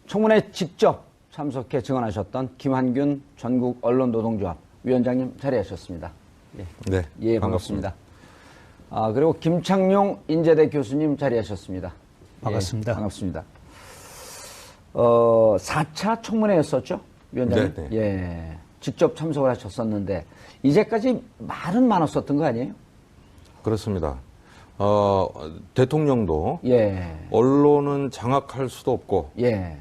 청문회 직접 참석해 증언하셨던 김한균 전국 언론노동조합 위원장님 자리하셨습니다. 예, 네, 예, 반갑습니다. 그리고 김창룡 인제대 교수님 자리하셨습니다. 반갑습니다. 예, 반갑습니다. 4차 청문회였었죠, 위원장님? 네, 네. 예, 직접 참석을 하셨었는데 이제까지 말은 많았었던 거 아니에요? 그렇습니다. 대통령도 예, 언론은 장악할 수도 없고 예,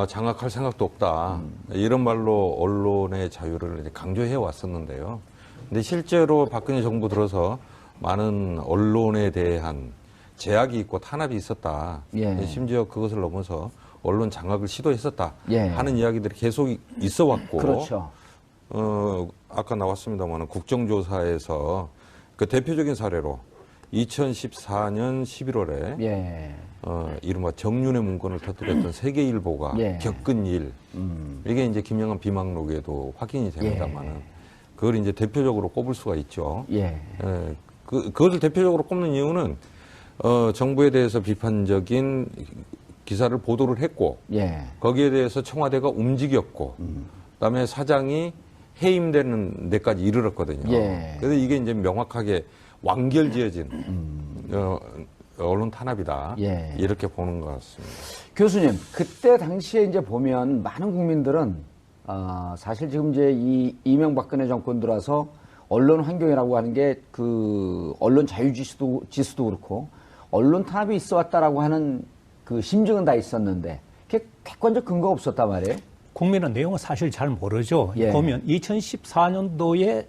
장악할 생각도 없다. 이런 말로 언론의 자유를 이제 강조해 왔었는데요. 근데 실제로 박근혜 정부 들어서 많은 언론에 대한 제약이 있고 탄압이 있었다. 예. 심지어 그것을 넘어서 언론 장악을 시도했었다 예. 하는 이야기들이 계속 있어 왔고. 그렇죠. 아까 나왔습니다만 국정조사에서 그 대표적인 사례로 2014년 11월에 예, 이른바 정윤의 문건을 터뜨렸던 세계일보가 예. 겪은 일, 이게 이제 김영한 비망록에도 확인이 됩니다만은 그걸 이제 대표적으로 꼽을 수가 있죠. 예, 그것을 대표적으로 꼽는 이유는 정부에 대해서 비판적인 기사를 보도를 했고 예, 거기에 대해서 청와대가 움직였고 그다음에 사장이 해임되는 데까지 이르렀거든요. 예. 그래서 이게 이제 명확하게 완결지어진 언론 탄압이다. 예. 이렇게 보는 것 같습니다. 교수님, 그때 당시에 이제 보면 많은 국민들은 사실 지금 이제 이 이명박근혜 정권 들어서 언론 환경이라고 하는 게 그 언론 지수도 그렇고 언론 탄압이 있어 왔다라고 하는 그 심증은 다 있었는데 그게 객관적 근거가 없었단 말이에요. 국민은 내용을 사실 잘 모르죠. 예. 보면 2014년도에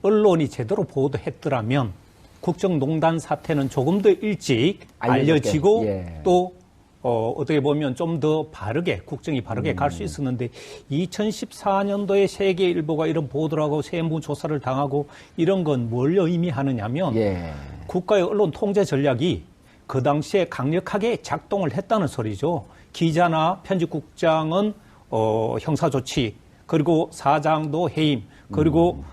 언론이 제대로 보도했더라면 국정농단 사태는 조금 더 일찍 알려지고 예. 또 어떻게 보면 좀 더 바르게 국정이 바르게 갈 수 있었는데 2014년도에 세계일보가 이런 보도를 하고 세무조사를 당하고 이런 건 뭘 의미하느냐면 예. 국가의 언론 통제 전략이 그 당시에 강력하게 작동을 했다는 소리죠. 기자나 편집국장은 형사조치, 그리고 사장도 해임, 그리고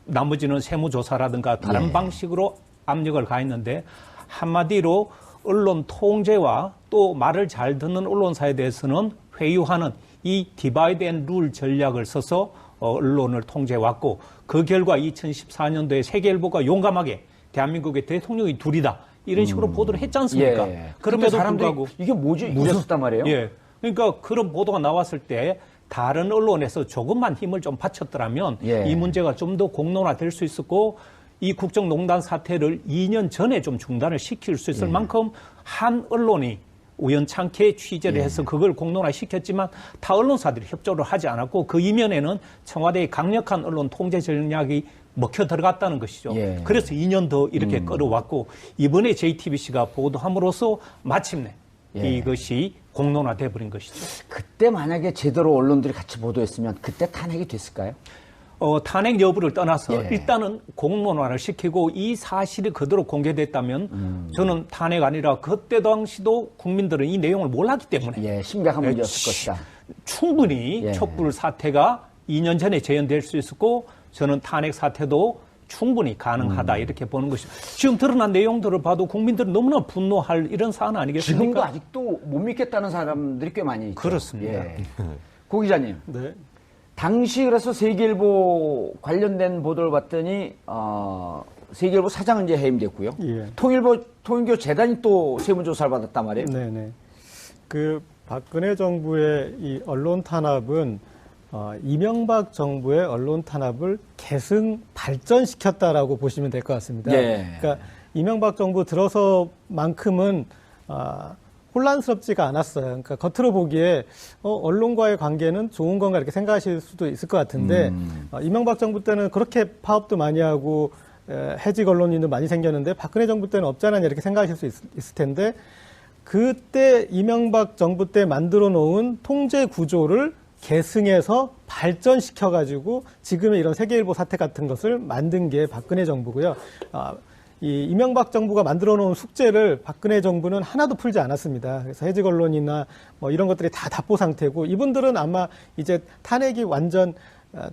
나머지는 세무조사라든가 다른 예. 방식으로 압력을 가했는데 한마디로 언론 통제와 또 말을 잘 듣는 언론사에 대해서는 회유하는 이 디바이드 앤 룰 전략을 써서 언론을 통제해왔고 그 결과 2014년도에 세계일보가 용감하게 대한민국의 대통령이 둘이다. 이런 식으로 보도를 했지 않습니까? 예. 그럼에도 사람들이 불구하고 이게 뭐지? 이랬었단 말이에요. 예. 그러니까 그런 보도가 나왔을 때 다른 언론에서 조금만 힘을 좀 바쳤더라면 예. 이 문제가 좀 더 공론화될 수 있었고 이 국정농단 사태를 2년 전에 좀 중단을 시킬 수 있을 만큼 한 언론이 우연찮게 취재를 해서 그걸 공론화시켰지만 타 언론사들이 협조를 하지 않았고 그 이면에는 청와대의 강력한 언론 통제 전략이 먹혀 들어갔다는 것이죠. 예. 그래서 2년 더 이렇게 끌어왔고 이번에 JTBC가 보도함으로써 마침내 이것이 공론화돼 버린 것이죠. 그때 만약에 제대로 언론들이 같이 보도했으면 그때 탄핵이 됐을까요? 탄핵 여부를 떠나서 예. 일단은 공론화를 시키고 이 사실이 그대로 공개됐다면 저는 탄핵 아니라 그때 당시도 국민들은 이 내용을 몰랐기 때문에 예, 심각한 문제였을 것이다. 충분히 예. 촛불 사태가 2년 전에 재현될 수 있었고 저는 탄핵 사태도 충분히 가능하다 이렇게 보는 것이죠. 지금 드러난 내용들을 봐도 국민들은 너무나 분노할 이런 사안 아니겠습니까? 지금도 아직도 못 믿겠다는 사람들이 꽤 많이 있죠. 그렇습니다. 예. 고 기자님, 네. 당시 그래서 세계일보 관련된 보도를 봤더니 세계일보 사장은 이제 해임됐고요. 예. 통일교 재단이 또 세무조사를 받았단 말이에요. 네네. 그 박근혜 정부의 이 언론 탄압은 이명박 정부의 언론 탄압을 계승 발전시켰다라고 보시면 될 것 같습니다. 예. 그러니까 이명박 정부 들어서만큼은 혼란스럽지가 않았어요. 그러니까 겉으로 보기에 언론과의 관계는 좋은 건가 이렇게 생각하실 수도 있을 것 같은데 이명박 정부 때는 그렇게 파업도 많이 하고 해직 언론인도 많이 생겼는데 박근혜 정부 때는 없지 않았냐 이렇게 생각하실 수 있을 텐데 그때 이명박 정부 때 만들어 놓은 통제 구조를 계승해서 발전시켜가지고 지금의 이런 세계일보 사태 같은 것을 만든 게 박근혜 정부고요. 이 이명박 정부가 만들어 놓은 숙제를 박근혜 정부는 하나도 풀지 않았습니다. 그래서 해직 언론이나 뭐 이런 것들이 다 답보 상태고 이분들은 아마 이제 탄핵이 완전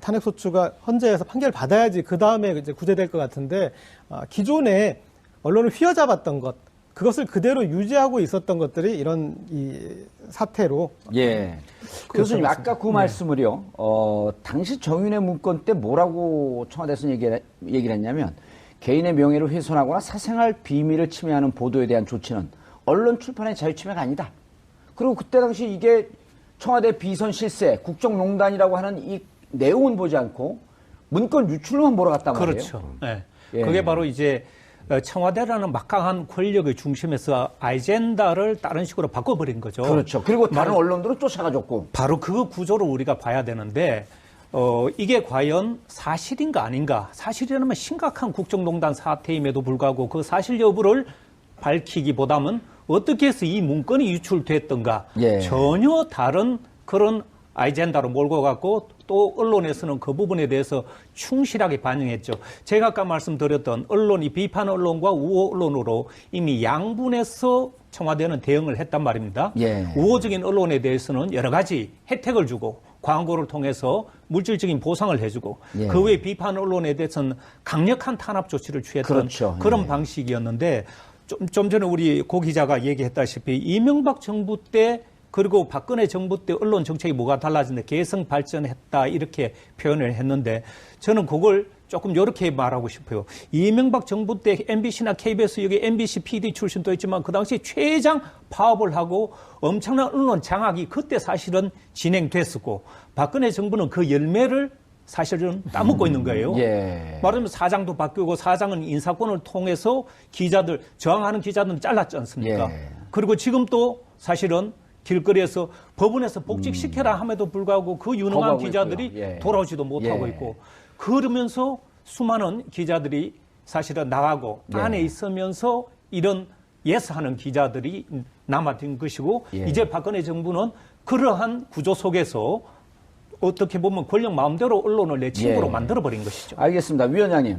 탄핵 소추가 헌재에서 판결 받아야지 그 다음에 이제 구제될 것 같은데 기존에 언론을 휘어잡았던 것 그것을 그대로 유지하고 있었던 것들이 이런 이 사태로 예. 교수님, 아까 그 말씀을요, 당시 정윤회 문건 때 뭐라고 청와대에서 얘기를 했냐면, 개인의 명예를 훼손하거나 사생활 비밀을 침해하는 보도에 대한 조치는 언론 출판의 자유 침해가 아니다. 그리고 그때 당시 이게 청와대 비선 실세, 국정농단이라고 하는 이 내용은 보지 않고 문건 유출로만 몰아갔단 말이에요. 그렇죠. 네. 예. 그게 바로 이제 청와대라는 막강한 권력의 중심에서 아젠다를 다른 식으로 바꿔버린 거죠. 그렇죠. 그리고 다른 언론들은 쫓아가줬고. 바로 그 구조를 우리가 봐야 되는데 이게 과연 사실인가 아닌가? 사실이라면 심각한 국정농단 사태임에도 불구하고 그 사실 여부를 밝히기보다는 어떻게 해서 이 문건이 유출됐던가 예. 전혀 다른 그런 아젠다로 몰고 갔고 또 언론에서는 그 부분에 대해서 충실하게 반영했죠. 제가 아까 말씀드렸던 언론이 비판 언론과 우호 언론으로 이미 양분해서 청와대는 대응을 했단 말입니다. 예. 우호적인 언론에 대해서는 여러 가지 혜택을 주고 광고를 통해서 물질적인 보상을 해주고 예. 그 외 비판 언론에 대해서는 강력한 탄압 조치를 취했던 그렇죠. 그런 예. 방식이었는데 좀 전에 우리 고 기자가 얘기했다시피 이명박 정부 때 그리고 박근혜 정부 때 언론 정책이 뭐가 달라졌는데 개성 발전했다 이렇게 표현을 했는데 저는 그걸 조금 이렇게 말하고 싶어요. 이명박 정부 때 MBC나 KBS 여기 MBC PD 출신도 있지만 그 당시 최장 파업을 하고 엄청난 언론 장악이 그때 사실은 진행됐었고 박근혜 정부는 그 열매를 사실은 따먹고 있는 거예요. 예. 말하자면 사장도 바뀌고 사장은 인사권을 통해서 기자들 저항하는 기자들은 잘랐지 않습니까? 예. 그리고 지금 또 사실은 길거리에서 법원에서 복직시켜라 함에도 불구하고 그 유능한 거부하고 기자들이 있고요. 예. 돌아오지도 못하고 예. 있고 그러면서 수많은 기자들이 사실은 나가고 예. 안에 있으면서 이런 예스하는 기자들이 남아든 것이고 예. 이제 박근혜 정부는 그러한 구조 속에서 어떻게 보면 권력 마음대로 언론을 내 친구로 예. 만들어버린 것이죠. 알겠습니다. 위원장님,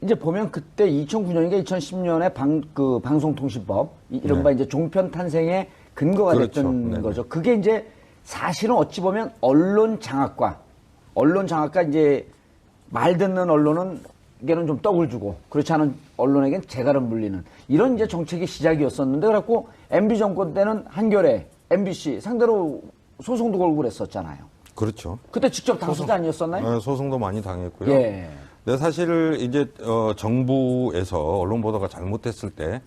이제 보면 그때 2009년인가 2010년에 방송통신법, 이른바 이제 종편 탄생의 근거가 그렇죠. 됐던 네네. 거죠. 그게 이제 사실은 어찌 보면 언론 장악과 이제 말 듣는 언론에게는 좀 떡을 주고 그렇지 않은 언론에게는 재갈을 물리는 이런 이제 정책의 시작이었었는데 그래갖고 MB 정권 때는 한겨레, MBC 상대로 소송도 걸고 그랬었잖아요. 그렇죠. 그때 직접 당사자 아니었었나요? 소송도 많이 당했고요. 예. 근데 사실 이제 정부에서 언론 보도가 잘못됐을 때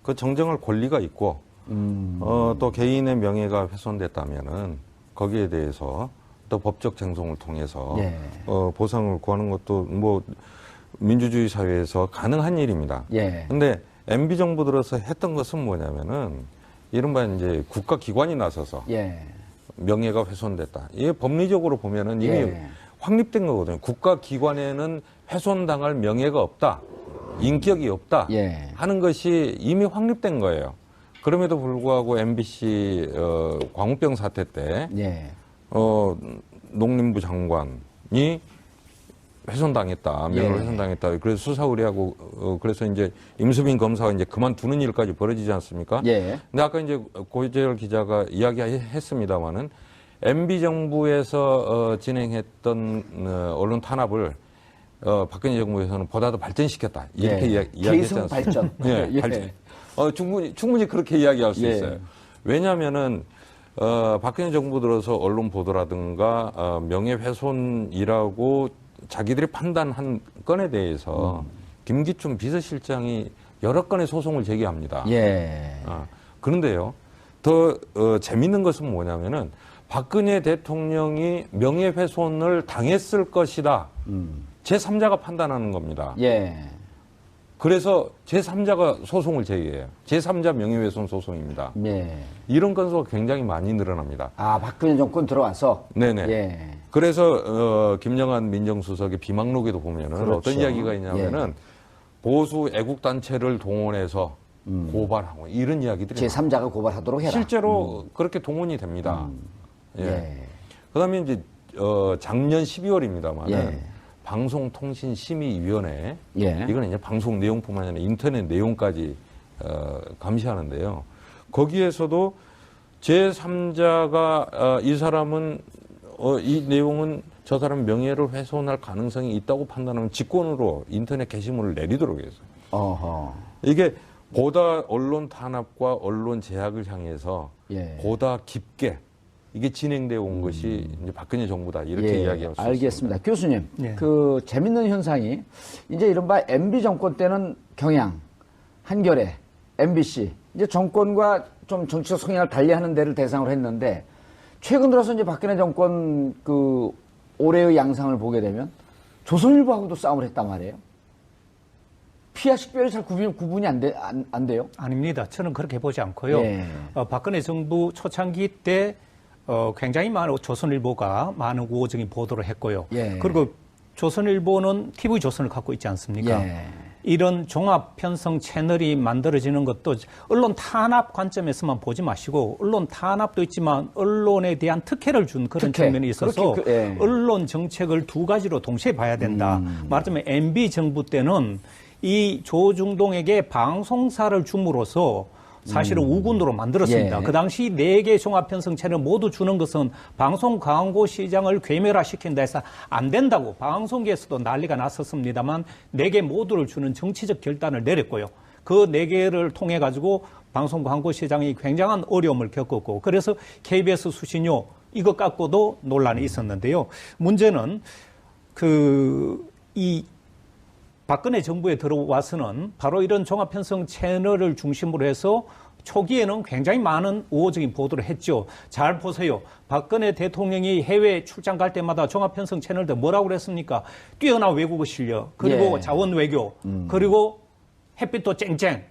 그 정정할 권리가 있고 또 개인의 명예가 훼손됐다면은 거기에 대해서 또 법적 쟁송을 통해서 예. 보상을 구하는 것도 뭐 민주주의 사회에서 가능한 일입니다. 예. 근데 MB 정부 들어서 했던 것은 뭐냐면은 이른바 이제 국가기관이 나서서 예. 명예가 훼손됐다. 이게 법리적으로 보면은 이미 예. 확립된 거거든요. 국가기관에는 훼손당할 명예가 없다. 인격이 없다. 예. 하는 것이 이미 확립된 거예요. 그럼에도 불구하고 MBC 광우병 사태 때 예. 농림부 장관이 훼손당했다. 명예를 예. 훼손당했다. 그래서 수사 의뢰하고 그래서 이제 임수빈 검사가 이제 그만두는 일까지 벌어지지 않습니까? 예. 근데 아까 이제 고재열 기자가 이야기했습니다마는 MB 정부에서 진행했던 언론 탄압을 박근혜 정부에서는 보다 더 발전시켰다. 이렇게 예. 이야기했지 계승 않습니까? 발전. 예, 예. 발전. 충분히 그렇게 이야기할 수 예. 있어요. 왜냐하면은 박근혜 정부 들어서 언론 보도라든가 명예훼손이라고 자기들이 판단한 건에 대해서 김기춘 비서실장이 여러 건의 소송을 제기합니다. 예. 그런데요, 더 재밌는 것은 뭐냐면은 박근혜 대통령이 명예훼손을 당했을 것이다. 제3자가 판단하는 겁니다. 예. 그래서 제3자가 소송을 제기해요. 제3자 명예훼손 소송입니다. 예. 이런 건수가 굉장히 많이 늘어납니다. 아, 박근혜 정권 들어와서. 네네. 예. 그래서 김영한 민정수석의 비망록에도 보면은 그렇죠. 어떤 이야기가 있냐면은 보수 애국 단체를 동원해서 고발하고 이런 이야기들이 제3자가 고발하도록 해라. 실제로 그렇게 동원이 됩니다. 예. 예. 그다음에 이제 작년 12월입니다만은 예. 방송통신심의위원회 예. 이거는 이제 방송 내용뿐만 아니라 인터넷 내용까지 감시하는데요. 거기에서도 제3자가 이 사람은 이 내용은 저 사람 명예를 훼손할 가능성이 있다고 판단하면 직권으로 인터넷 게시물을 내리도록 했어요. 어허. 이게 보다 언론 탄압과 언론 제약을 향해서 예. 보다 깊게 이게 진행되어 온 것이 이제 박근혜 정부다 이렇게 이야기할 수 알겠습니다. 있습니다. 교수님, 예. 그 재밌는 현상이 이제 이른바 MB 정권 때는 경향, 한겨레, MBC 이제 정권과 좀 정치적 성향을 달리하는 데를 대상으로 했는데 최근 들어서 이제 박근혜 정권 그 올해의 양상을 보게 되면 조선일보하고도 싸움을 했단 말이에요. 피와 식별이 잘 구분이 안 돼요? 아닙니다. 저는 그렇게 보지 않고요. 예. 박근혜 정부 초창기 때 굉장히 많은 조선일보가 많은 우호적인 보도를 했고요. 예. 그리고 조선일보는 TV조선을 갖고 있지 않습니까? 예. 이런 종합 편성 채널이 만들어지는 것도 언론 탄압 관점에서만 보지 마시고 언론 탄압도 있지만 언론에 대한 특혜를 준 그런 특혜. 측면이 있어서 예. 언론 정책을 두 가지로 동시에 봐야 된다. 말하자면 MB 정부 때는 이 조중동에게 방송사를 줌으로써 사실은 우군으로 만들었습니다. 예. 그 당시 4개 종합편성 채널 모두 주는 것은 방송 광고 시장을 괴멸화시킨다 해서 안 된다고 방송계에서도 난리가 났었습니다만 4개 모두를 주는 정치적 결단을 내렸고요. 그 4개를 통해 가지고 방송 광고 시장이 굉장한 어려움을 겪었고 그래서 KBS 수신료 이것 갖고도 논란이 있었는데요. 문제는 이 박근혜 정부에 들어와서는 바로 이런 종합편성 채널을 중심으로 해서 초기에는 굉장히 많은 우호적인 보도를 했죠. 잘 보세요. 박근혜 대통령이 해외 출장 갈 때마다 종합편성 채널들 뭐라고 그랬습니까? 뛰어난 외국어 실력, 그리고 예. 자원 외교, 그리고 햇빛도 쨍쨍.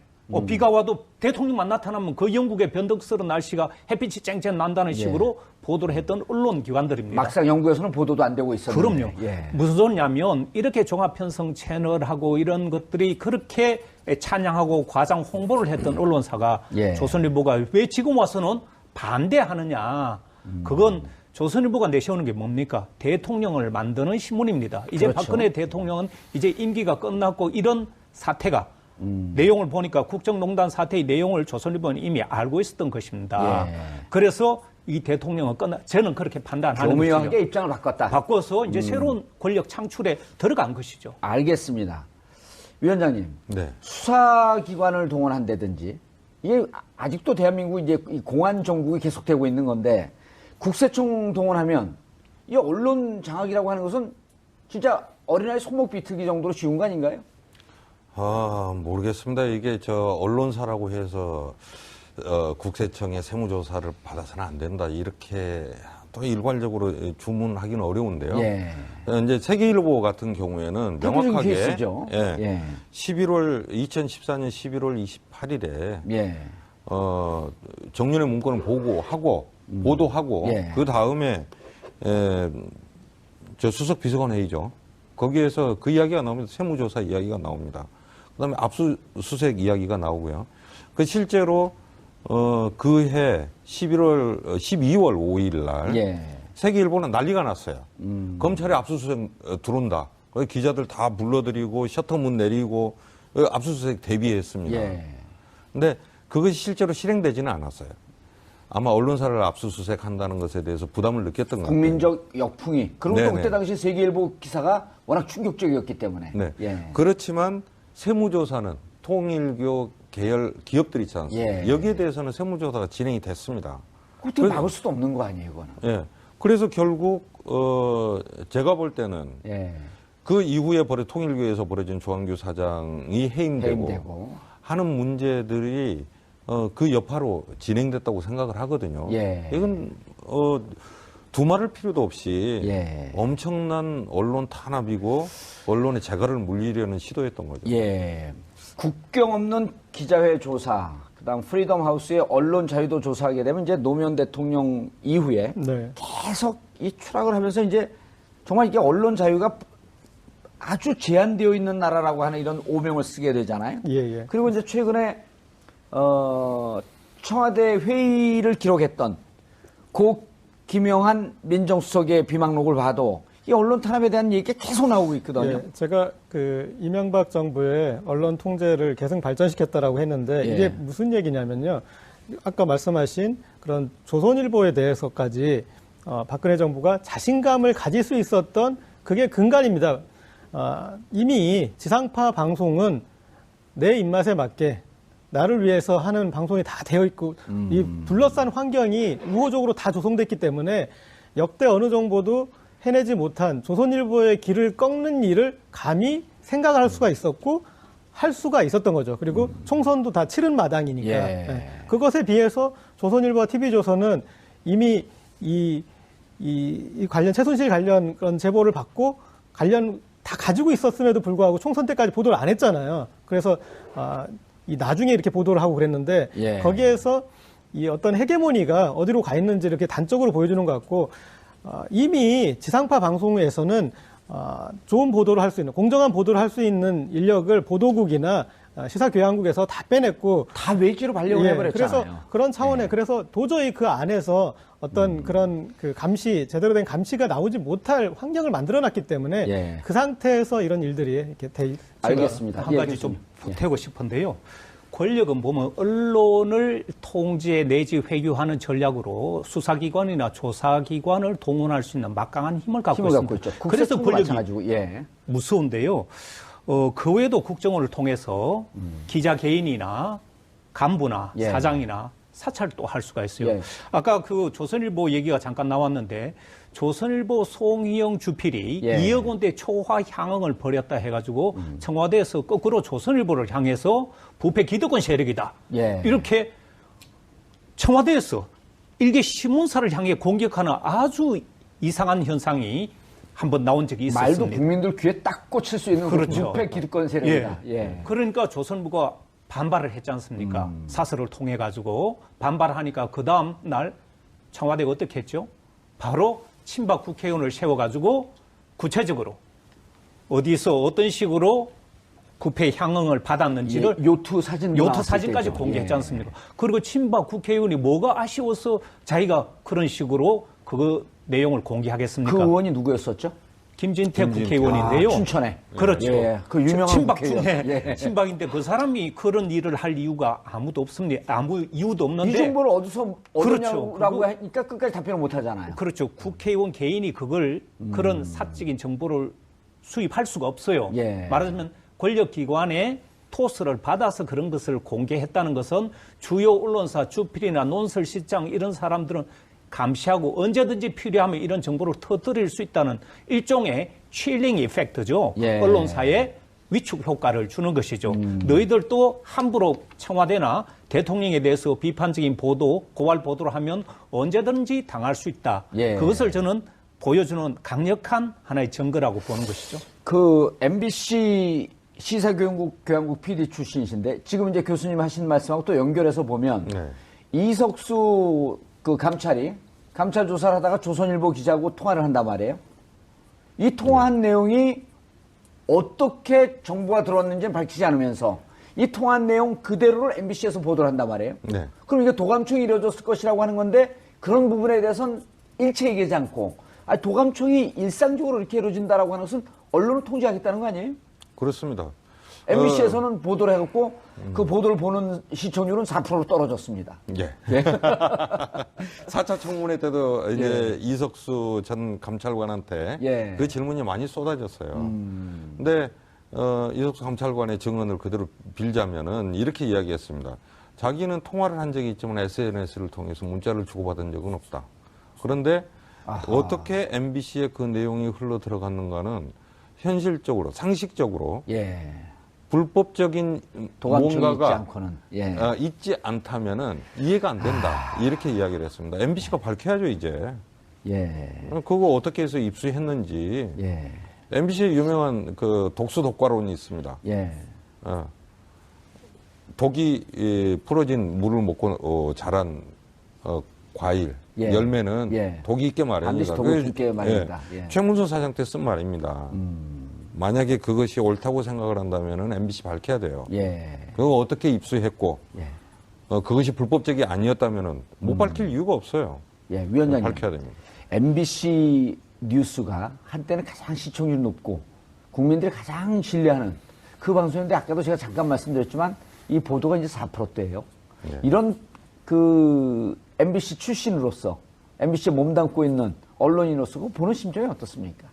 비가 와도 대통령만 나타나면 그 영국의 변덕스러운 날씨가 햇빛이 쨍쨍 난다는 식으로 보도를 했던 언론 기관들입니다. 막상 영국에서는 보도도 안 되고 있었는데. 그럼요. 예. 무슨 소리냐면 이렇게 종합편성 채널하고 이런 것들이 그렇게 찬양하고 과장 홍보를 했던 언론사가 예. 조선일보가 왜 지금 와서는 반대하느냐. 그건 조선일보가 내세우는 게 뭡니까? 대통령을 만드는 신문입니다. 이제 그렇죠. 박근혜 대통령은 이제 임기가 끝났고 이런 사태가 내용을 보니까 국정농단 사태의 내용을 조선일보는 이미 알고 있었던 것입니다. 예. 그래서 이 대통령은 저는 그렇게 판단하는 교묘하게 것이죠. 입장을 바꿨다. 바꿔서 이제 새로운 권력 창출에 들어간 것이죠. 알겠습니다. 위원장님, 네. 수사기관을 동원한다든지 이게 아직도 대한민국 이제 이 공안 정국이 계속되고 있는 건데 국세청 동원하면 이 언론 장악이라고 하는 것은 진짜 어린아이 손목 비틀기 정도로 쉬운 거 아닌가요? 모르겠습니다. 이게 언론사라고 해서 국세청의 세무조사를 받아서는 안 된다. 이렇게 또 일괄적으로 주문하기는 어려운데요. 예. 이제 세계일보 같은 경우에는 대표적인 명확하게 케이스죠. 예. 2014년 11월 28일에 예. 정윤의 문건을 보도하고 예. 그 다음에 저 수석 비서관 회의죠. 거기에서 그 이야기가 나옵니다. 세무조사 이야기가 나옵니다. 그다음에 압수수색 이야기가 나오고요. 그 실제로 그해 12월 5일 날 예. 세계일보는 난리가 났어요. 검찰이 압수수색 들어온다. 거기 기자들 다 불러들이고 셔터문 내리고 압수수색 대비했습니다. 예. 근데 그것이 실제로 실행되지는 않았어요. 아마 언론사를 압수수색한다는 것에 대해서 부담을 느꼈던 것 같아요. 국민적 역풍이. 그리고 또 네네. 그때 당시 세계일보 기사가 워낙 충격적이었기 때문에. 네. 예. 그렇지만 세무조사는 통일교 계열 기업들 있지 않습니까? 예. 여기에 대해서는 세무조사가 진행이 됐습니다. 그것도 막을 수도 없는 거 아니에요, 이거는. 예. 그래서 결국 제가 볼 때는 예. 그 이후에 통일교에서 벌어진 조항규 사장이 해임되고 하는 문제들이 그 여파로 진행됐다고 생각을 하거든요. 예. 이건 두말할 필요도 없이 예. 엄청난 언론 탄압이고 언론의 재갈을 물리려는 시도였던 거죠. 예. 국경 없는 기자회 조사, 그다음 프리덤 하우스의 언론 자유도 조사하게 되면 이제 노무현 대통령 이후에 네. 계속 이 추락을 하면서 이제 정말 이게 언론 자유가 아주 제한되어 있는 나라라고 하는 이런 오명을 쓰게 되잖아요. 예, 예. 그리고 이제 최근에 청와대 회의를 기록했던 고 김영한 민정수석의 비망록을 봐도 이 언론 탄압에 대한 얘기가 계속 나오고 있거든요. 예, 제가 이명박 정부의 언론 통제를 계속 발전시켰다라고 했는데 예. 이게 무슨 얘기냐면요. 아까 말씀하신 그런 조선일보에 대해서까지 박근혜 정부가 자신감을 가질 수 있었던 그게 근간입니다. 이미 지상파 방송은 내 입맛에 맞게 나를 위해서 하는 방송이 다 되어 있고 이 둘러싼 환경이 우호적으로 다 조성됐기 때문에 역대 어느 정보도 해내지 못한 조선일보의 길을 꺾는 일을 감히 생각을 할 수가 있었고 할 수가 있었던 거죠. 그리고 총선도 다 치른 마당이니까. 예. 네. 그것에 비해서 조선일보와 TV조선은 이미 이 관련 최순실 관련 그런 제보를 받고 관련 다 가지고 있었음에도 불구하고 총선 때까지 보도를 안 했잖아요. 그래서 이 나중에 이렇게 보도를 하고 그랬는데 예. 거기에서 이 어떤 헤게모니가 어디로 가 있는지 이렇게 단적으로 보여주는 것 같고 이미 지상파 방송에서는 좋은 보도를 할 수 있는 공정한 보도를 할 수 있는 인력을 보도국이나 시사교양국에서 다 빼냈고 다 외지로 발령을 해버렸잖아요. 그래서 그런 차원에 그래서 도저히 그 안에서 어떤 그런 그 감시 제대로 된 감시가 나오지 못할 환경을 만들어놨기 때문에 예. 그 상태에서 이런 일들이 이렇게 알겠습니다. 한 예, 가지 좀 교수님. 보태고 싶은데요. 권력은 보면 언론을 통제 내지 회유하는 전략으로 수사기관이나 조사기관을 동원할 수 있는 막강한 힘을 갖고 힘을 갖고 있습니다. 있죠. 그래서 권력이 마찬가지고, 예. 무서운데요. 그 외에도 국정원을 통해서 기자 개인이나 간부나 예. 사장이나 사찰도 할 수가 있어요. 예. 아까 그 조선일보 얘기가 잠깐 나왔는데 조선일보 송희영 주필이 예. 2억 원대 초과 향응을 벌였다 해가지고 청와대에서 거꾸로 조선일보를 향해서 부패 기득권 세력이다. 예. 이렇게 청와대에서 일개 신문사를 향해 공격하는 아주 이상한 현상이 한번 나온 적이 있었습니다. 말도 국민들 귀에 딱 꽂힐 수 있는 그렇죠. 부패 기득권 세력이다. 예. 그러니까 조선일보가 반발을 했지 않습니까? 사설을 통해 가지고 반발하니까 그 다음 날 청와대가 어떻게 했죠? 바로 친박 국회의원을 세워가지고 구체적으로 어디서 어떤 식으로 부패 향응을 받았는지를 예, 요트 사진 요트 사진까지 공개했지 않습니까? 그리고 친박 국회의원이 뭐가 아쉬워서 자기가 그런 식으로 그 내용을 공개하겠습니까? 그 의원이 누구였었죠? 김진태 국회의원인데요. 춘천에. 그렇죠. 예, 그 유명한 친박 국회의원. 중에 예. 친박인데 그 사람이 그런 일을 할 이유가 아무도 없습니다. 아무 이유도 없는데. 이 정보를 어디서 그렇죠. 얻었냐고 하니까 끝까지 답변을 못 하잖아요. 그렇죠. 국회의원 개인이 그걸 그런 사적인 정보를 수입할 수가 없어요. 예. 말하자면 권력기관의 토스를 받아서 그런 것을 공개했다는 것은 주요 언론사 주필이나 논설실장 이런 사람들은 감시하고 언제든지 필요하면 이런 정보를 터뜨릴 수 있다는 일종의 칠링 이펙트죠. 예. 언론사에 위축 효과를 주는 것이죠. 너희들도 함부로 청와대나 대통령에 대해서 비판적인 보도, 고발 보도를 하면 언제든지 당할 수 있다. 예. 그것을 저는 보여주는 강력한 하나의 증거라고 보는 것이죠. 그 MBC 시사교양국 PD 출신이신데 지금 이제 교수님 하신 말씀하고 또 연결해서 보면 네. 이석수 그 감찰이 감찰 조사를 하다가 조선일보 기자하고 통화를 한단 말이에요. 이 통화한 내용이 어떻게 정보가 들어왔는지는 밝히지 않으면서 이 통화한 내용 그대로를 MBC에서 보도를 한단 말이에요. 네. 그럼 이게 도감청이 이루어졌을 것이라고 하는 건데 그런 부분에 대해서는 일체 얘기하지 않고 도감청이 일상적으로 이렇게 이루어진다라고 하는 것은 언론을 통제하겠다는 거 아니에요? 그렇습니다. MBC에서는 보도를 해갖고 그 보도를 보는 시청률은 4%로 떨어졌습니다. 예. 4차 청문회 때도 이제 이석수 전 감찰관한테 예. 그 질문이 많이 쏟아졌어요. 근데 이석수 감찰관의 증언을 그대로 빌자면은 이렇게 이야기했습니다. 자기는 통화를 한 적이 있지만 SNS를 통해서 문자를 주고받은 적은 없다. 그런데 어떻게 MBC에 그 내용이 흘러 들어갔는가는 현실적으로, 상식적으로 예. 불법적인 도감청이 있지 뭔가가 않고는. 예. 있지 않다면은 이해가 안 된다. 이렇게 이야기를 했습니다. MBC가 밝혀야죠, 이제. 예. 그거 어떻게 해서 입수했는지. 예. MBC에 유명한 그 독수 독과론이 있습니다. 예. 독이 풀어진 물을 먹고 자란 과일, 예. 열매는 예. 독이 있게 마련이다. 반드시 독을 줄게 마련이다. 예. 최문순 사장 때 쓴 말입니다. 만약에 그것이 옳다고 생각을 한다면은 MBC 밝혀야 돼요. 예. 그거 어떻게 입수했고, 예. 그것이 불법적이 아니었다면은 못 밝힐 이유가 없어요. 예. 위원장님. 밝혀야 됩니다. MBC 뉴스가 한때는 가장 시청률이 높고 국민들이 가장 신뢰하는 그 방송인데 아까도 제가 잠깐 말씀드렸지만 이 보도가 이제 4%대예요. 예. 이런 그 MBC 출신으로서 MBC에 몸담고 있는 언론인으로서 그 보는 심정이 어떻습니까?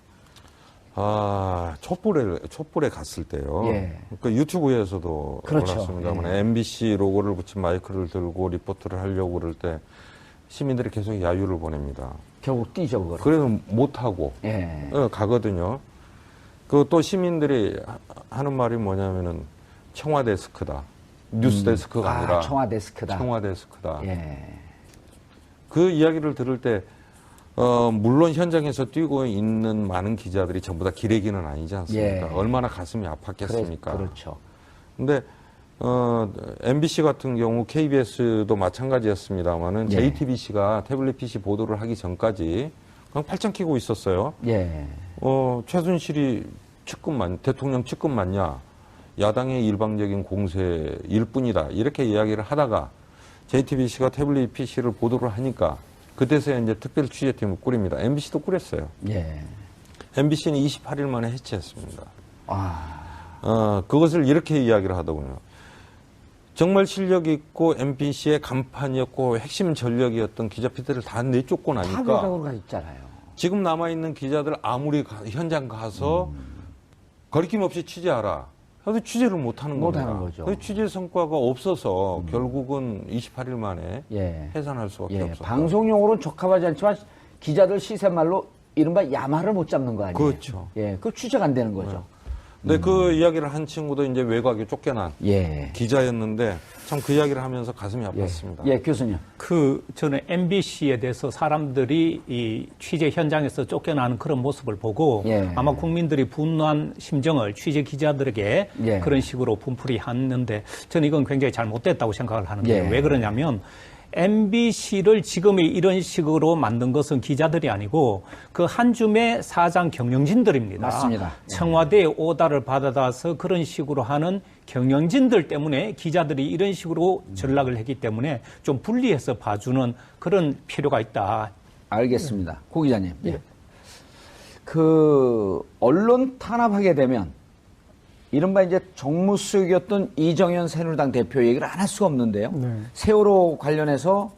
촛불에 갔을 때요. 예. 그 유튜브에서도 그렇죠. 올랐습니다만 예. MBC 로고를 붙인 마이크를 들고 리포트를 하려고 그럴 때 시민들이 계속 야유를 보냅니다. 결국 뛰죠, 그걸. 그래서 못하고 예. 가거든요. 그 또 시민들이 하는 말이 뭐냐면은 청와 데스크다. 뉴스 데스크가 아니라 청와 데스크다. 청와 데스크다. 예. 그 이야기를 들을 때 물론 현장에서 뛰고 있는 많은 기자들이 전부 다 기레기는 아니지 않습니까? 예. 얼마나 가슴이 아팠겠습니까? 그렇죠. 근데 MBC 같은 경우 KBS도 마찬가지였습니다만은 예. JTBC가 태블릿 PC 보도를 하기 전까지 그냥 팔짱 끼고 있었어요. 예. 최순실이 대통령 측근 맞냐? 야당의 일방적인 공세일 뿐이다. 이렇게 이야기를 하다가 JTBC가 태블릿 PC를 보도를 하니까 그때서야 이제 특별 취재팀을 꾸립니다. MBC도 꾸렸어요. 예. MBC는 28일 만에 해체했습니다. 아. 그것을 이렇게 이야기를 하더군요. 정말 실력 있고 MBC의 간판이었고 핵심 전력이었던 기자 PD를 다 내쫓고 다 나니까 외곽으로 가 있잖아요. 지금 남아있는 기자들 아무리 현장 가서 거리낌 없이 취재하라. 해도 취재를 못하는 겁니다. 못하는 거죠. 그 취재 성과가 없어서 결국은 28일 만에 예. 해산할 수밖에 예. 없었다. 방송용으로는 적합하지 않지만 기자들 시세말로 이른바 야마를 못 잡는 거 아니에요? 그렇죠. 예. 그 취재가 안 되는 거죠. 근데 그 이야기를 한 친구도 이제 외곽에 쫓겨난 예. 기자였는데 참 그 이야기를 하면서 가슴이 예. 아팠습니다. 예, 교수님. 저는 MBC에 대해서 사람들이 이 취재 현장에서 쫓겨나는 그런 모습을 보고 예. 아마 국민들이 분노한 심정을 취재 기자들에게 예. 그런 식으로 분풀이 했는데 저는 이건 굉장히 잘못됐다고 생각을 하는데요. 예. 왜 그러냐면 MBC를 지금 이런 식으로 만든 것은 기자들이 아니고 그 한 줌의 사장 경영진들입니다. 맞습니다. 청와대의 오다를 받아서 그런 식으로 하는 경영진들 때문에 기자들이 이런 식으로 전락을 했기 때문에 좀 분리해서 봐주는 그런 필요가 있다. 알겠습니다. 고 기자님. 예. 그 언론 탄압하게 되면 이른바 이제 정무수석이었던 이정현 새누리당 대표 얘기를 안 할 수가 없는데요. 네. 세월호 관련해서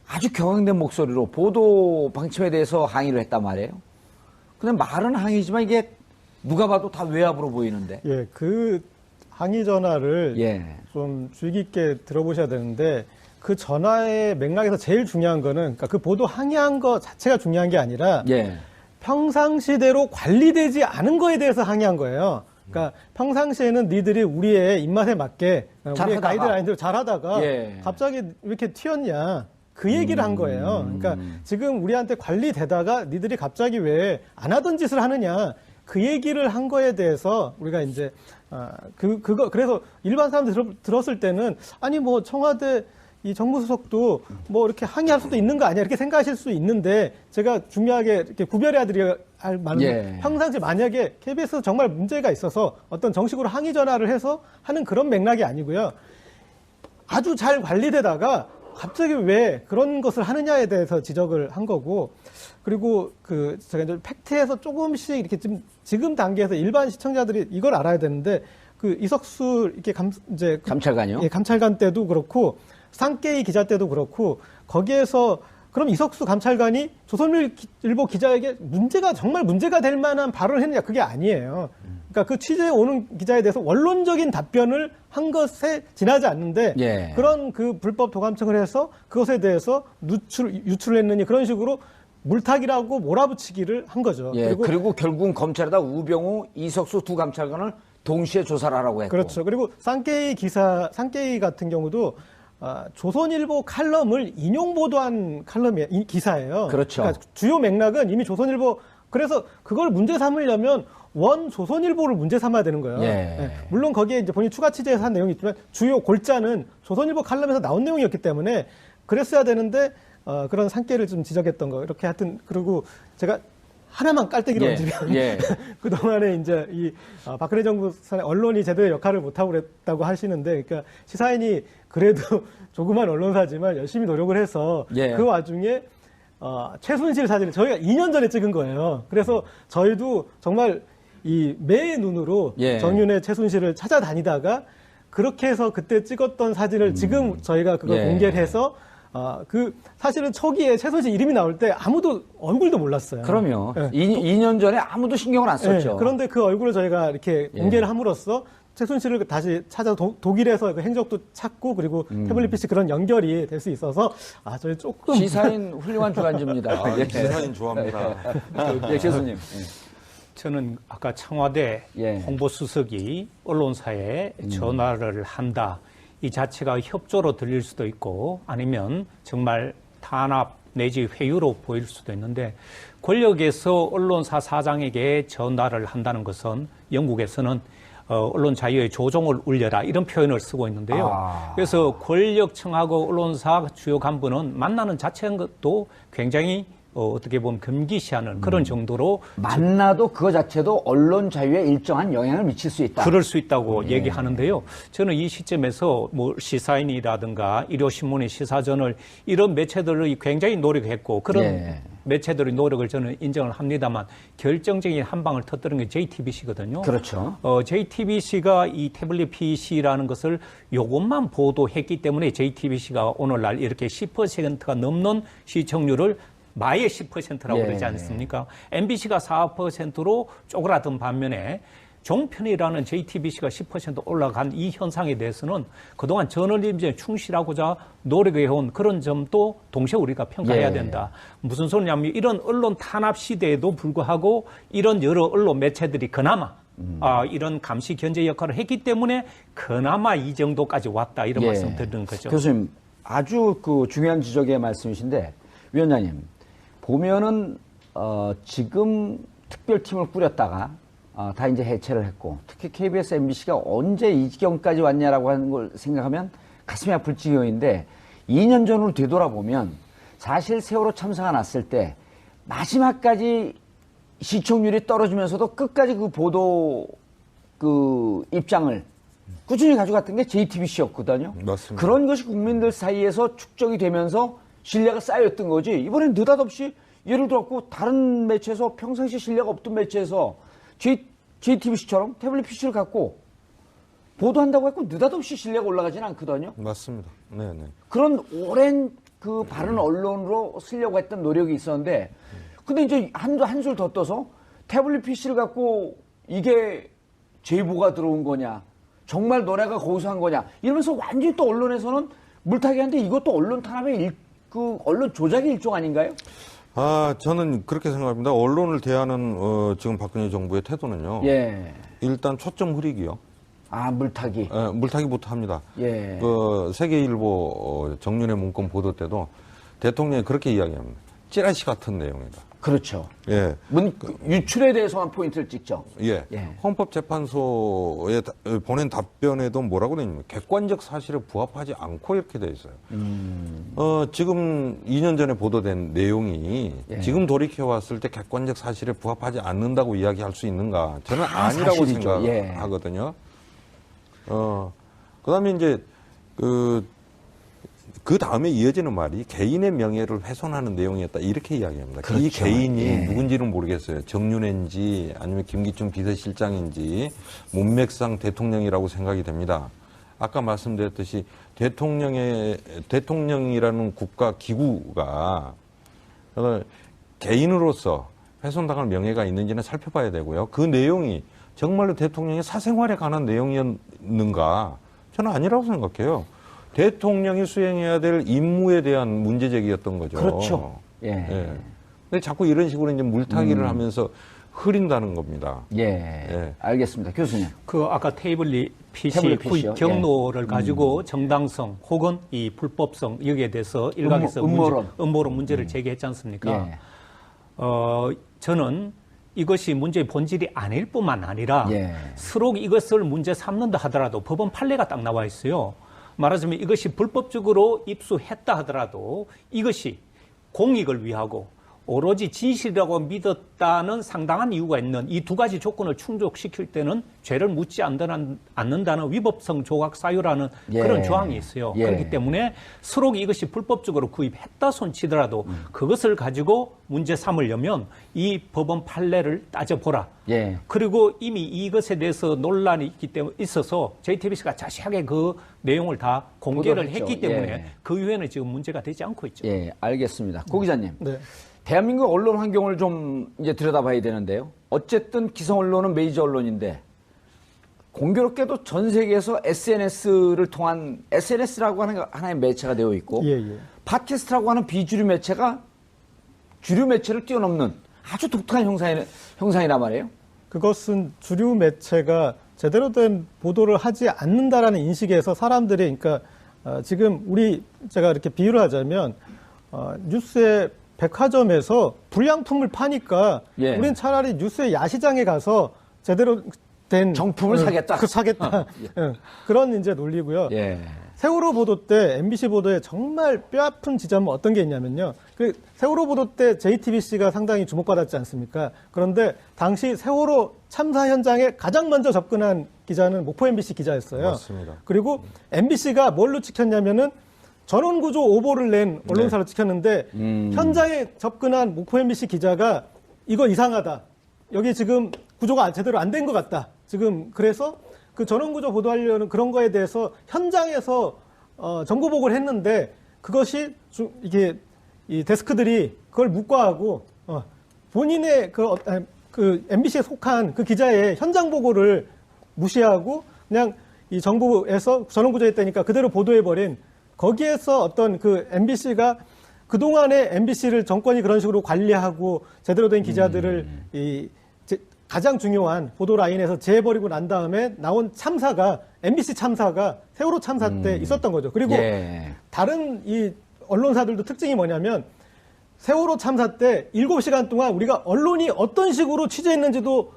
아주 격앙된 목소리로 보도 방침에 대해서 항의를 했단 말이에요. 근데 말은 항의지만 이게 누가 봐도 다 외압으로 보이는데. 예, 그 항의 전화를 예. 좀 주의 깊게 들어보셔야 되는데 그 전화의 맥락에서 제일 중요한 거는 그러니까 그 보도 항의한 거 자체가 중요한 게 아니라 예. 평상시대로 관리되지 않은 거에 대해서 항의한 거예요. 그러니까 평상시에는 니들이 우리의 입맛에 맞게 우리의 잘하다가. 가이드라인대로 잘하다가 예. 갑자기 왜 이렇게 튀었냐 그 얘기를 한 거예요. 그러니까 지금 우리한테 관리되다가 니들이 갑자기 왜 안 하던 짓을 하느냐 그 얘기를 한 거에 대해서 우리가 이제 그래서 일반 사람들 들었을 때는 아니 뭐 청와대 이 정무수석도 뭐 이렇게 항의할 수도 있는 거 아니야 이렇게 생각하실 수 있는데 제가 중요하게 이렇게 구별해야 드려야 할 말은 예. 평상시 만약에 KBS에서 정말 문제가 있어서 어떤 정식으로 항의 전화를 해서 하는 그런 맥락이 아니고요. 아주 잘 관리되다가 갑자기 왜 그런 것을 하느냐에 대해서 지적을 한 거고 그리고 그 제가 이제 팩트에서 조금씩 이렇게 지금 단계에서 일반 시청자들이 이걸 알아야 되는데 그 이석수 이렇게 감찰관이요? 예, 감찰관 때도 그렇고 상케이 기자 때도 그렇고 거기에서 그럼 이석수 감찰관이 조선일보 기자에게 정말 문제가 될 만한 발언을 했느냐 그게 아니에요. 그러니까 그 취재에 오는 기자에 대해서 원론적인 답변을 한 것에 지나지 않는데 예. 그런 그 불법 도감청을 해서 그것에 대해서 유출을 했느니 그런 식으로 물타기라고 몰아붙이기를 한 거죠. 예. 그리고 결국은 검찰에다 우병우, 이석수 두 감찰관을 동시에 조사를 하라고 했고. 그렇죠. 그리고 상케이 같은 경우도 조선일보 칼럼을 인용 보도한 기사예요. 그렇죠. 그러니까 주요 맥락은 이미 조선일보 그래서 그걸 문제 삼으려면 원 조선일보를 문제 삼아야 되는 거예요. 예. 예. 물론 거기에 이제 본인 추가 취재에서 한 내용이 있지만 주요 골자는 조선일보 칼럼에서 나온 내용이었기 때문에 그랬어야 되는데 그런 상케이를 좀 지적했던 거 이렇게 하여튼 그리고 제가 하나만 깔때기로 얹으면 예. 그동안에 이제 이 박근혜 정부 언론이 제대로 역할을 못하고 그랬다고 하시는데 그러니까 시사인이 그래도 조그만 언론사지만 열심히 노력을 해서 예. 그 와중에 최순실 사진을 저희가 2년 전에 찍은 거예요. 그래서 저희도 정말 이 매의 눈으로 예. 정윤의 최순실을 찾아다니다가 그렇게 해서 그때 찍었던 사진을 지금 저희가 그걸 예. 공개를 해서 사실은 초기에 최순실 이름이 나올 때 아무도 얼굴도 몰랐어요. 그럼요. 네. 2년 전에 아무도 신경을 안 썼죠. 네, 그런데 그 얼굴을 저희가 이렇게 공개를 함으로써 최순실을 다시 찾아 독일에서 그 행적도 찾고 그리고 태블릿 PC 그런 연결이 될 수 있어서 저희 조금 시사인 훌륭한 주간지입니다. 예. 시사인 좋아합니다. 예, 교수님. 저는 아까 청와대 예. 홍보수석이 언론사에 전화를 한다. 이 자체가 협조로 들릴 수도 있고 아니면 정말 탄압 내지 회유로 보일 수도 있는데 권력에서 언론사 사장에게 전화를 한다는 것은 영국에서는 언론 자유의 조종을 울려라 이런 표현을 쓰고 있는데요. 그래서 권력층하고 언론사 주요 간부는 만나는 자체도 굉장히 어떻게 보면 금기시하는 그런 정도로 만나도 그거 자체도 언론 자유에 일정한 영향을 미칠 수 있다. 그럴 수 있다고 얘기하는데요. 저는 이 시점에서 뭐 시사인이라든가 일요신문의 시사저널 이런 매체들이 굉장히 노력했고 그런 매체들의 노력을 저는 인정을 합니다만 결정적인 한 방을 터뜨린 게 JTBC거든요. 그렇죠. JTBC가 이 태블릿 PC라는 것을 요것만 보도했기 때문에 JTBC가 오늘날 이렇게 10%가 넘는 시청률을 마의 10%라고 그러지 않습니까? MBC가 4%로 쪼그라든 반면에 종편이라는 JTBC가 10% 올라간 이 현상에 대해서는 그동안 저널리즘에 충실하고자 노력해온 그런 점도 동시에 우리가 평가해야 된다. 무슨 소리냐면 이런 언론 탄압 시대에도 불구하고 이런 여러 언론 매체들이 그나마 이런 감시 견제 역할을 했기 때문에 그나마 이 정도까지 왔다 이런 말씀 드리는 거죠. 교수님 아주 그 중요한 지적의 말씀이신데 위원장님 보면은 지금 특별팀을 꾸렸다가 다 이제 해체를 했고 특히 KBS, MBC가 언제 이 지경까지 왔냐라고 하는 걸 생각하면 가슴이 아플 지경인데 2년 전으로 되돌아보면 사실 세월호 참사가 났을 때 마지막까지 시청률이 떨어지면서도 끝까지 그 보도 그 입장을 꾸준히 가져갔던 게 JTBC였거든요. 맞습니다. 그런 것이 국민들 사이에서 축적이 되면서 신뢰가 쌓였던 거지. 이번엔 느닷없이 예를 들어서 다른 매체에서 평상시 신뢰가 없던 매체에서 JTBC처럼 태블릿 PC를 갖고 보도한다고 했고 느닷없이 신뢰가 올라가지는 않거든요. 맞습니다. 네네. 그런 오랜 그 바른 언론으로 쓰려고 했던 노력이 있었는데 근데 이제 한술 더 떠서 태블릿 PC를 갖고 이게 제보가 들어온 거냐 정말 너네가 거기서 한 거냐 이러면서 완전히 또 언론에서는 물타기 하는데 이것도 언론 탄압의 그 언론 조작의 일종 아닌가요? 저는 그렇게 생각합니다. 언론을 대하는 지금 박근혜 정부의 태도는요. 일단 초점 흐리기요. 물타기. 물타기부터 합니다. 그 세계일보 정윤회 문건 보도 때도 대통령이 그렇게 이야기합니다. 찌라시 같은 내용이다. 그렇죠. 예. 유출에 대해서만 포인트를 찍죠. 헌법재판소에 보낸 답변에도 뭐라고 되냐면 객관적 사실에 부합하지 않고 이렇게 돼 있어요. 지금 2년 전에 보도된 내용이 지금 돌이켜 왔을 때 객관적 사실에 부합하지 않는다고 이야기할 수 있는가? 저는 아니라고 사실이죠. 생각하거든요. 그다음에 이제 그 다음에 이어지는 말이 개인의 명예를 훼손하는 내용이었다. 이렇게 이야기합니다. 그렇죠. 이 개인이 누군지는 모르겠어요. 정윤회인지 아니면 김기춘 비서실장인지 문맥상 대통령이라고 생각이 됩니다. 아까 말씀드렸듯이 대통령이라는 국가 기구가 개인으로서 훼손당할 명예가 있는지는 살펴봐야 되고요. 그 내용이 정말로 대통령의 사생활에 관한 내용이었는가? 저는 아니라고 생각해요. 대통령이 수행해야 될 임무에 대한 문제제기였던 거죠. 그렇죠. 근데 자꾸 이런 식으로 이제 물타기를 하면서 흐린다는 겁니다. 알겠습니다. 교수님. 아까 태블릿 PC 후입 경로를 가지고 정당성 혹은 이 불법성 여기에 대해서 일각에서 음모론 문제를 제기했지 않습니까? 저는 이것이 문제의 본질이 아닐 뿐만 아니라 서로 이것을 문제 삼는다 하더라도 법원 판례가 딱 나와 있어요. 말하자면 이것이 불법적으로 입수했다 하더라도 이것이 공익을 위하고 오로지 진실이라고 믿었다는 상당한 이유가 있는 이 두 가지 조건을 충족시킬 때는 죄를 묻지 않는다는 위법성 조각 사유라는 예. 그런 조항이 있어요. 예. 그렇기 때문에 서로 이것이 불법적으로 구입했다 손치더라도 그것을 가지고 문제 삼으려면 이 법원 판례를 따져보라. 예. 그리고 이미 이것에 대해서 논란이 있어서 JTBC가 자세하게 그 내용을 다 공개를 보도했죠. 했기 때문에 예. 그 이후에는 지금 문제가 되지 않고 있죠. 예, 알겠습니다. 고 기자님. 네. 대한민국 언론 환경을 좀 이제 들여다봐야 되는데요. 어쨌든 기성 언론은 메이저 언론인데 공교롭게도 전 세계에서 SNS를 통한 SNS라고 하는 하나의 매체가 되어 있고 예, 예. 팟캐스트라고 하는 비주류 매체가 주류 매체를 뛰어넘는 아주 독특한 형상이란 말이에요. 그것은 주류 매체가 제대로 된 보도를 하지 않는다라는 인식에서 사람들이 그러니까 지금 제가 이렇게 비유를 하자면 뉴스의 백화점에서 불량품을 파니까 예. 우리는 차라리 뉴스의 야시장에 가서 제대로 된 정품을 사겠다. 사겠다. 그런 이제 논리고요. 예. 세월호 보도 때 MBC 보도에 정말 뼈아픈 지점은 어떤 게 있냐면요. 그 세월호 보도 때 JTBC가 상당히 주목받았지 않습니까? 그런데 당시 세월호 참사 현장에 가장 먼저 접근한 기자는 목포 MBC 기자였어요. 맞습니다. 그리고 MBC가 뭘로 찍혔냐면은 전원구조 오보를 낸 언론사로 찍혔는데 현장에 접근한 목포 MBC 기자가 이거 이상하다. 여기 지금 구조가 제대로 안 된 것 같다. 지금 그래서 그 전원구조 보도하려는 그런 거에 대해서 현장에서 정보 보고를 했는데 그것이 이게 이 데스크들이 그걸 묵과하고 본인의 그 MBC에 속한 그 기자의 현장 보고를 무시하고 그냥 이 정부에서 전원구조했다니까 그대로 보도해버린 거기에서 어떤 그 MBC가 그동안에 MBC를 정권이 그런 식으로 관리하고 제대로 된 기자들을 가장 중요한 보도 라인에서 재해버리고 난 다음에 나온 참사가 MBC 참사가 세월호 참사 때 있었던 거죠. 그리고 예. 다른 이 언론사들도 특징이 뭐냐면 세월호 참사 때 7시간 동안 우리가 언론이 어떤 식으로 취재했는지도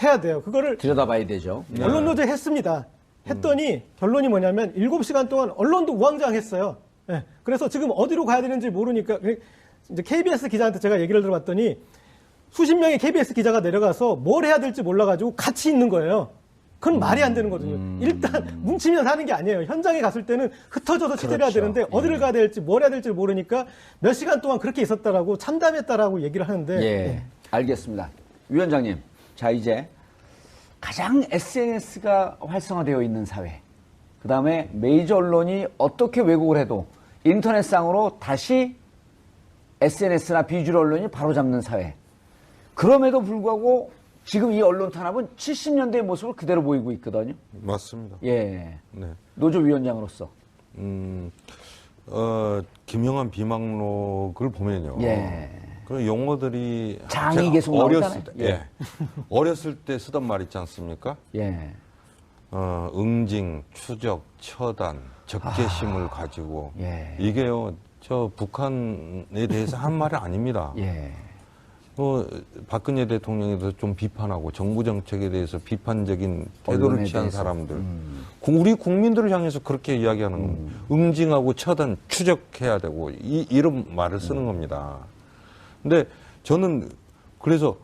해야 돼요. 그거를 들여다봐야 되죠. 언론 노조 했습니다. 했더니 결론이 뭐냐면 7시간 동안 언론도 우왕좌왕했어요. 예. 그래서 지금 어디로 가야 되는지 모르니까 이제 KBS 기자한테 제가 얘기를 들어봤더니 수십 명의 KBS 기자가 내려가서 뭘 해야 될지 몰라가지고 같이 있는 거예요. 그건 말이 안 되는 거거든요. 일단 뭉치면 사는 게 아니에요. 현장에 갔을 때는 흩어져서 취재를 해야 그렇죠. 되는데 어디를 가야 될지 뭘 해야 될지 모르니까 몇 시간 동안 그렇게 있었다라고 참담했다라고 얘기를 하는데 예. 알겠습니다. 위원장님. 자, 이제 가장 SNS가 활성화되어 있는 사회. 그 다음에 메이저 언론이 어떻게 왜곡을 해도 인터넷상으로 다시 SNS나 비주류 언론이 바로잡는 사회. 그럼에도 불구하고 지금 이 언론 탄압은 70년대의 모습을 그대로 보이고 있거든요. 맞습니다. 예. 네. 노조위원장으로서. 김영한 비망록을 보면요. 예. 그 용어들이 장이 제가 계속 어렸을 나오잖아요. 때, 예. 어렸을 때 쓰던 말 있지 않습니까? 예. 응징, 추적, 처단, 적개심을 가지고 예. 이게요. 저 북한에 대해서 한 말이 아닙니다. 예. 박근혜 대통령에도 좀 비판하고 정부 정책에 대해서 비판적인 태도를 언론에 취한 대해서. 사람들, 우리 국민들을 향해서 그렇게 이야기하는 겁니다. 응징하고 처단, 추적해야 되고 이런 말을 쓰는 겁니다. 근데 저는 그래서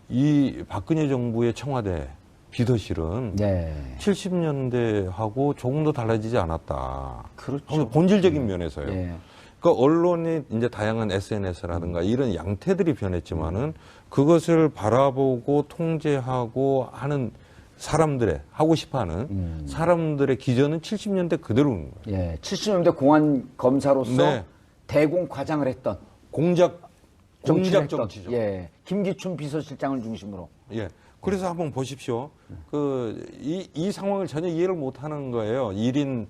이 박근혜 정부의 청와대 비서실은 네. 70년대하고 조금 더 달라지지 않았다. 그렇죠. 본질적인 면에서요. 예. 그러니까 언론의 이제 다양한 SNS라든가 이런 양태들이 변했지만은 그것을 바라보고 통제하고 하는 사람들의 하고 싶어하는 사람들의 기전은 70년대 그대로인 거예요. 예. 70년대 공안 검사로서 네. 대공 과장을 했던 공작 정치를 했던, 정치죠. 예. 김기춘 비서실장을 중심으로. 예. 그래서 한번 보십시오. 이 상황을 전혀 이해를 못 하는 거예요. 1인,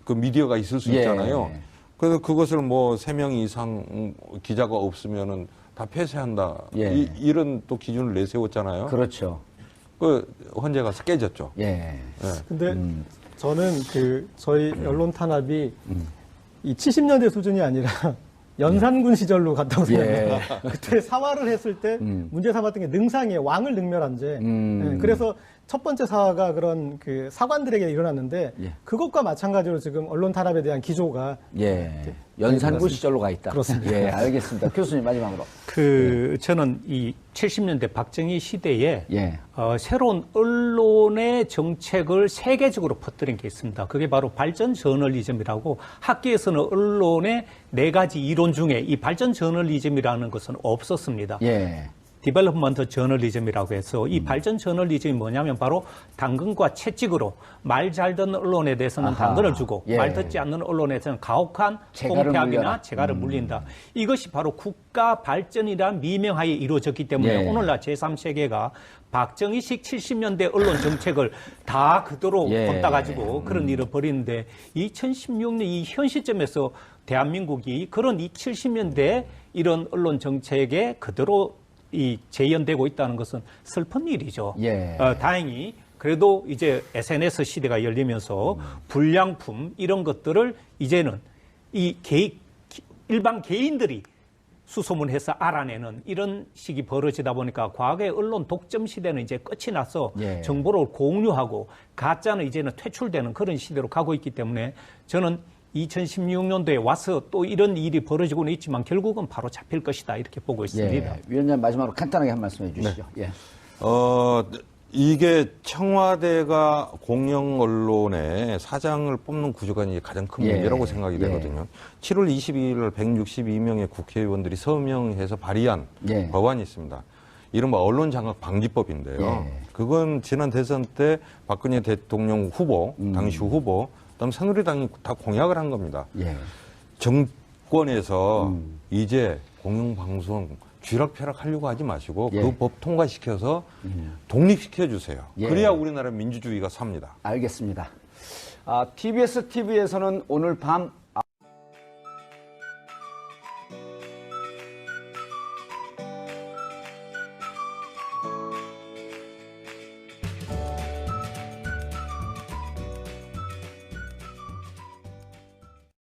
그 미디어가 있을 수 예. 있잖아요. 그래서 그것을 뭐 3명 이상 기자가 없으면은 다 폐쇄한다. 예. 이런 또 기준을 내세웠잖아요. 그렇죠. 그 헌재 가서 깨졌죠. 예. 예. 근데 저는 저희 언론 탄압이 이 70년대 수준이 아니라 연산군 시절로 갔다고 생각합니다. 그때 사활을 했을 때 문제 삼았던 게 능상이에요. 왕을 능멸한 죄. 예, 그래서 첫 번째 사화가 그런 그 사관들에게 일어났는데 예. 그것과 마찬가지로 지금 언론 탄압에 대한 기조가 예. 연산군 시절로 가 있다. 그렇습니다. 예, 알겠습니다. 교수님 마지막으로. 저는 이 70년대 박정희 시대에 예. 새로운 언론의 정책을 세계적으로 퍼뜨린 게 있습니다. 그게 바로 발전 저널리즘이라고 학계에서는 언론의 4가지 이론 중에 이 발전 저널리즘이라는 것은 없었습니다. 예. 디벨롭먼트 저널리즘이라고 해서 이 발전 저널리즘이 뭐냐면 바로 당근과 채찍으로 말 잘 듣는 언론에 대해서는 아하. 당근을 주고 예. 말 듣지 않는 언론에 대해서는 가혹한 재갈을 물려라. 통폐합이나 재갈을 물린다. 이것이 바로 국가 발전이란 미명하에 이루어졌기 때문에 예. 오늘날 제3세계가 박정희식 70년대 언론 정책을 다 그대로 예. 걷다 가지고 그런 일을 벌이는데 2016년 이 현 시점에서 대한민국이 그런 이 70년대 이런 언론 정책에 그대로 이 재현되고 있다는 것은 슬픈 일이죠. 예. 다행히 그래도 이제 SNS 시대가 열리면서 불량품 이런 것들을 이제는 이 일반 개인들이 수소문해서 알아내는 이런 식이 벌어지다 보니까 과거의 언론 독점 시대는 이제 끝이 나서 예. 정보를 공유하고 가짜는 이제는 퇴출되는 그런 시대로 가고 있기 때문에 저는 2016년도에 와서 또 이런 일이 벌어지고는 있지만 결국은 바로 잡힐 것이다 이렇게 보고 있습니다. 예. 위원장 마지막으로 간단하게 한 말씀 해주시죠. 예. 이게 청와대가 공영 언론의 사장을 뽑는 구조가 이제 가장 큰 예. 문제라고 생각이 예. 되거든요. 7월 22일 162명의 국회의원들이 서명해서 발의한 예. 법안이 있습니다. 이른바 언론장악 방지법인데요. 예. 그건 지난 대선 때 박근혜 대통령 후보, 당시 후보, 그다음 새누리당이 다 공약을 한 겁니다. 예. 정권에서 이제 공영방송 쥐락펴락 하려고 하지 마시고 예. 그 법 통과시켜서 독립시켜 주세요. 예. 그래야 우리나라 민주주의가 삽니다. 알겠습니다. TBS TV에서는 오늘 밤